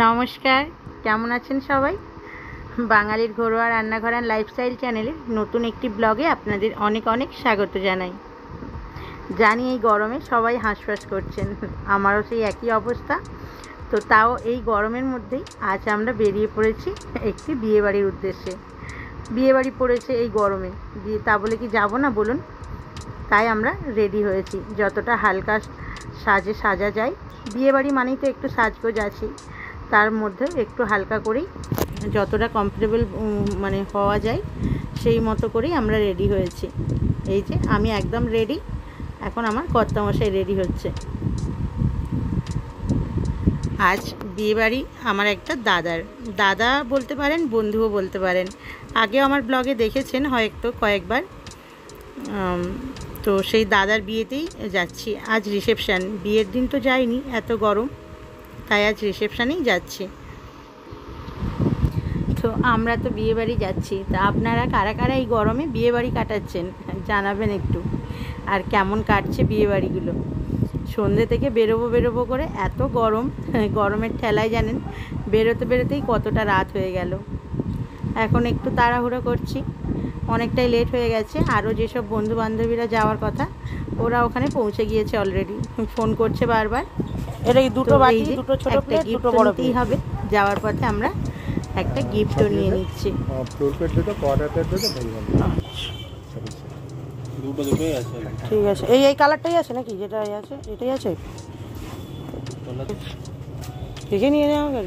নমস্কার, কেমন আছেন সবাই? বাঙালির ঘরোয়া রান্নাঘর আর লাইফস্টাইল চ্যানেলের নতুন একটি ব্লগে আপনাদের অনেক অনেক স্বাগত জানাই। জানি এই গরমে সবাই হাঁসফাঁস করছেন, আমারও সেই একই অবস্থা। তো তাও এই গরমের মধ্যেই আজ আমরা বেরিয়ে পড়েছি একটি বিয়েবাড়ির উদ্দেশ্যে। বিয়েবাড়ি পড়েছে এই গরমে, তা বলে কি যাব না বলুন? তাই আমরা রেডি হয়েছি, যতটা হালকা সাজে সাজা যায়। বিয়েবাড়ি মানেই তো একটু সাজগোজ আছে, তার মধ্যে একটু হালকা করেই যতটা কমফোর্টেবল মানে হওয়া যায় সেই মতো করেই আমরা রেডি হয়েছি। এই যে আমি একদম রেডি, এখন আমার কর্তামশাই রেডি হচ্ছে। আজ বিয়েবাড়ি আমার একটা দাদা বলতে পারেন, বন্ধুও বলতে পারেন। আগেও আমার ব্লগে দেখেছেন হয়তো কয়েকবার। তো সেই দাদার বিয়েতেই যাচ্ছি। আজ রিসেপশান, বিয়ের দিন তো যাইনি, এত গরম, তাই আজ রিসেপশানেই যাচ্ছি। তো আমরা তো বিয়েবাড়ি যাচ্ছি, তা আপনারা কারা কারা এই গরমে বিয়েবাড়ি কাটাচ্ছেন জানাবেন একটু। আর কেমন কাটছে বিয়েবাড়িগুলো। সন্ধ্যে থেকে বেরোবো করে এত গরম, গরমের ঠেলায় জানেন বেরোতেই কতটা রাত হয়ে গেল। এখন একটু তাড়াহুড়ো করছি, অনেকটাই লেট হয়ে গেছে। আরও যেসব বন্ধু বান্ধবীরা যাওয়ার কথা ওরা ওখানে পৌঁছে গিয়েছে অলরেডি, ফোন করছে বারবার। এটা কি দুটো বাটি, দুটো ছোট প্লেট, দুটো বড় নিতেই হবে। যাওয়ার পথে আমরা একটা গিফটও নিয়ে নিচ্ছি। ঠিক আছে, এই এই কালারটাই আছে নাকি? যেটা আছে এটাই আছে, দেখে নিয়ে নেওয়া হবে।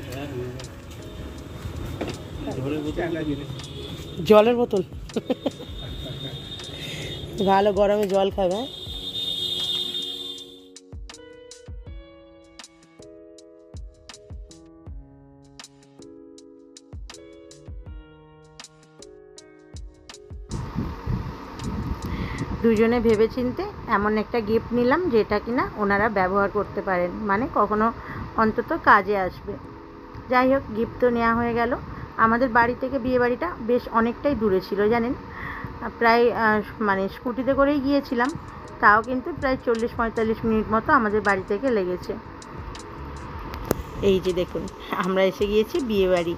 জলের বোতল ভালো, গরমে জল খাবে। দুজনে ভেবেচিন্তে এমন একটা গিফট নিলাম যেটা কিনা ওনারা ব্যবহার করতে পারেন, মানে কখনো অন্তত কাজে আসবে। যাই হোক, গিফট তো নেওয়া হয়ে গেল। আমাদের বাড়ি থেকে বিয়েবাড়িটা বেশ অনেকটাই দূরে ছিল জানেন, প্রায় মানে স্কুটিতে করেই গিয়েছিলাম, তাও কিন্তু প্রায় 40-45 মিনিট মতো আমাদের বাড়ি থেকে লেগেছে। এই যে দেখুন, আমরা এসে গিয়েছি বিয়েবাড়ি।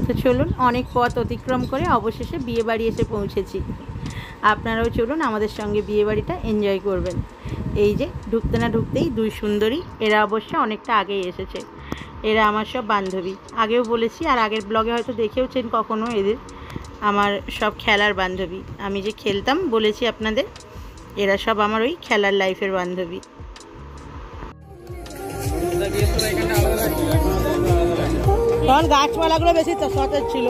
তো চলুন, অনেক পথ অতিক্রম করে অবশেষে বিয়েবাড়ি এসে পৌঁছেছি। আপনারাও চলুন আমাদের সঙ্গে বিয়েবাড়িটা এনজয় করবেন। এই যে ঢুকতে না ঢুকতেই দুই সুন্দরী, এরা অবশ্য অনেকটা আগেই এসেছে। এরা আমার সব বান্ধবী, আগেও বলেছি আর আগের ব্লগে হয়তো দেখেওছেন কখনো এদের। আমার সব খেলার বান্ধবী, আমি যে খেলতাম বলেছি আপনাদের, এরা সব আমার ওই খেলার লাইফের বান্ধবী। তখন গাছপালাগুলো বেশি সতেজ ছিল।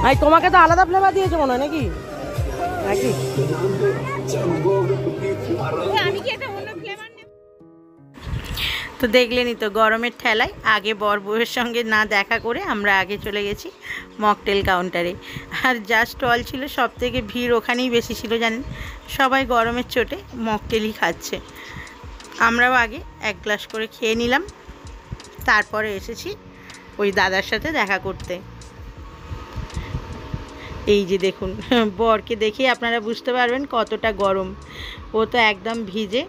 ভাই তোমাকে তো আলাদা ফ্লেভার দিয়েছে মনে হয় নাকি? তো দেখলেনই তো, গরমের ঠেলায় আগে বর বউয়ের সঙ্গে না দেখা করে আমরা আগে চলে গেছি মকটেল কাউন্টারে। আর যা স্টল ছিল সব থেকে ভিড় ওখানেই বেশি ছিল জানেন, সবাই গরমের চোটে মকটেলই খাচ্ছে। আমরাও আগে এক গ্লাস করে খেয়ে নিলাম, তারপরে এসেছি ওই দাদার সাথে দেখা করতে। এই যে দেখুন, বরকে দেখে আপনারা বুঝতে পারবেন কতটা গরম। ও তো একদম ভিজে,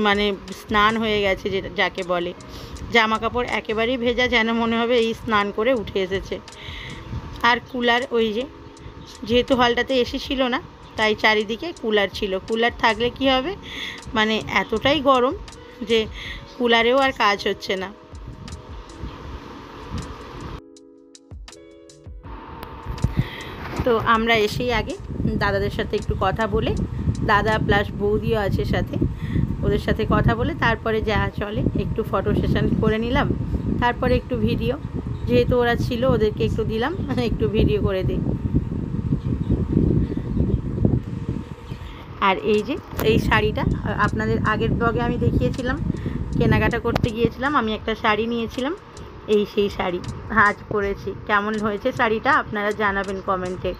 মানে স্নান হয়ে গেছে যাকে বলে। জামা কাপড় একেবারেই ভেজা, যেন মনে হবে এই স্নান করে উঠে এসেছে। আর কুলার, ওই যে যেহেতু হলটাতে এসি ছিল না, তাই চারিদিকে কুলার ছিল। কুলার থাকলে কি হবে, মানে এতটাই গরম যে কুলারেও আর কাজ হচ্ছে না। তো আমরা এসেই আগে দাদাদের সাথে একটু কথা বলে, দাদা প্লাস বৌদিও আছে সাথে, ওদের সাথে কথা বলে তারপরে যা চলে একটু ফটো সেশন করে নিলাম। তারপরে একটু ভিডিও, যেহেতু ওরা ছিল ওদেরকে একটু দিলাম একটু ভিডিও করে দিই। আর এই যে এই শাড়িটা আপনাদের আগের ব্লগে আমি দেখিয়েছিলাম, কেনাকাটা করতে গিয়েছিলাম, আমি একটা শাড়ি নিয়েছিলাম, এই সেই শাড়ি আজ পরেছি। কেমন হয়েছে শাড়িটা আপনারা জানাবেন কমেন্টে।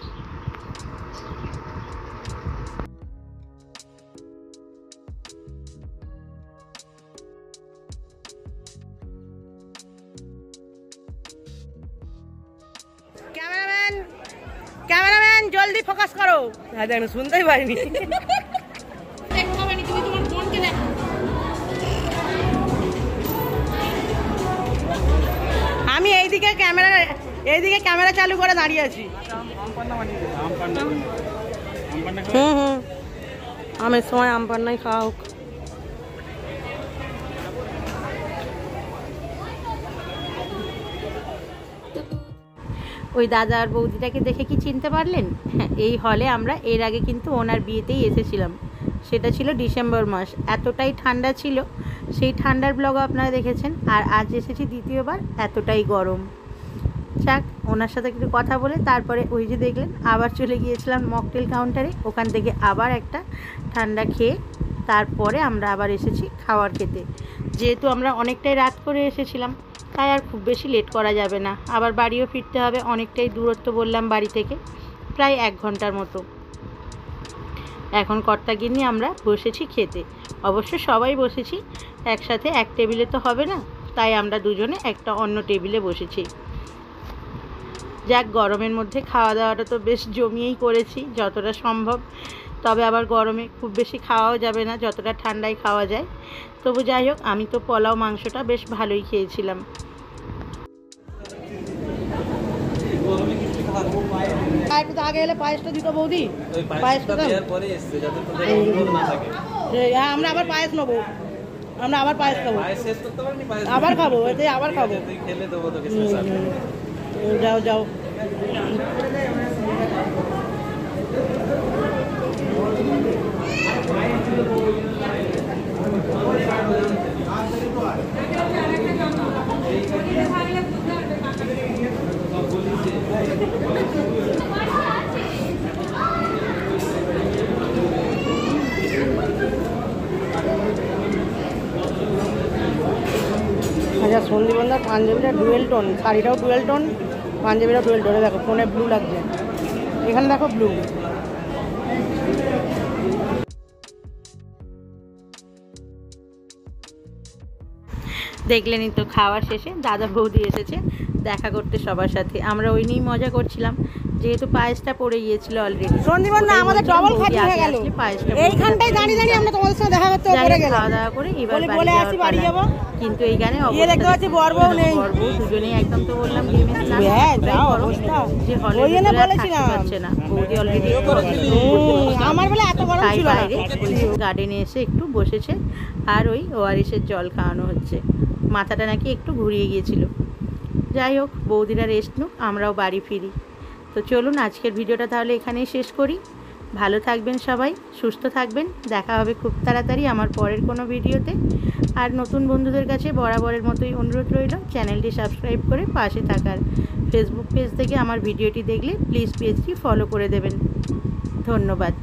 জলদি ফোকাস করো। হ্যাঁ দেখ, শুনতেই পারিনি। আমি এইদিকে ক্যামেরা চালু করে দাঁড়িয়ে আছি। আমের সময় আম পান্নাই খাওয়া হোক। ওই দাদা আর বৌদিটাকে দেখে কি চিনতে পারলেন? এই হলে আমরা এর আগে কিন্তু ওনার বিয়েতেই এসেছিলাম। সেটা ছিল ডিসেম্বর মাস, এতটাই ঠান্ডা ছিল, সেই ঠান্ডার ব্লগও আপনারা দেখেছেন। আর আজ এসেছি দ্বিতীয়বার, এতটাই গরম। যাক, ওনার সাথে একটু কথা বলে তারপরে ওই যে দেখলেন আবার চলে গিয়েছিলাম মকটেল কাউন্টারে। ওখান থেকে আবার একটা ঠান্ডা খেয়ে তারপরে আমরা আবার এসেছি খাবার খেতে। যেহেতু আমরা অনেকটাই রাত করে এসেছিলাম, তাই আর খুব বেশি লেট করা যাবে না। আবার বাড়িও ফিরতে হবে, অনেকটাই দূরত্ব বললাম বাড়ি থেকে, প্রায় 1 ঘন্টার মতো। এখন কর্তাগিন্নি আমরা বসেছি খেতে। অবশ্য সবাই বসেছি একসাথে, এক টেবিলে তো হবে না, তাই আমরা দুজনে একটা অন্য টেবিলে বসেছি। যাক, গরমের মধ্যে খাওয়া দাওয়াটা তো বেশ জমিয়েই করেছি যতটা সম্ভব। তবে আবার গরমে খুব বেশি খাওয়াও যাবে না, যতটা ঠান্ডায় খাওয়া যায়। তবু যাই হোক, আমি তো পোলাও মাংসটা বেশ ভালোই খেয়েছিলাম। একটু আগে এলে পায়েসটা দিত বৌদি, পায়েসটা আমরা আবার পায়েস নেবো, আমরা আবার পায়েস খাবো, আবার খাবো, এতে আবার খাবো। যাও যাও। আচ্ছা, সন্দীপন্দার পাঞ্জাবিটা ডুয়েল টোন, শাড়িটাও ডুয়েল টোন, পাঞ্জাবিটা ডুয়েল টোনে। দেখো ফোনে ব্লু লাগছে, এখানে দেখো ব্লু। দেখলেনই তো, খাওয়ার শেষে দাদা বৌদি এসেছে দেখা করতে সবার সাথে। আমরা ওই নিয়েই মজা করছিলাম, যেহেতু পায়েসটা পড়ে গিয়েছিল অলরেডি। সন্দীপন্দা আমাদের ডবল খাটি হয়ে গেল, এইখানটাই দাঁড়িয়ে দাঁড়িয়ে আমরা তোমাদের সাথে দেখা করতে পড়ে গেলাম। খাওয়া দাওয়া করে এবার বাড়ি যাব। কিন্তু এইখানে ইয়ে দেখতে পাচ্ছি বরবউ নেই, বরবউ দুজনেই একদম তো বললাম গেমে ছিলাম, যে হলে পারছে না। বৌদি অলরেডি আমার বেলা এত গরম ছিল না। গার্ডেনে এসে একটু বসেছে, আর ওই ওআরএসের জল খাওয়ানো হচ্ছে। মাথাটা নাকি একটু ঘুরিয়ে গিয়েছিল। যাই হোক, বৌদিরা রেস্ট নুক, আমরাও বাড়ি ফিরি। তো চলুন আজকের ভিডিওটা তাহলে এখানেই শেষ করি। ভালো থাকবেন সবাই, সুস্থ থাকবেন। দেখা হবে খুব তাড়াতাড়ি আমার পরের কোনো ভিডিওতে। আর নতুন বন্ধুদের কাছে বরাবরের মতোই অনুরোধ রইল চ্যানেলটি সাবস্ক্রাইব করে পাশে থাকার। ফেসবুক পেজ থেকে আমার ভিডিওটি দেখলে প্লিজ পেজটি ফলো করে দেবেন। ধন্যবাদ।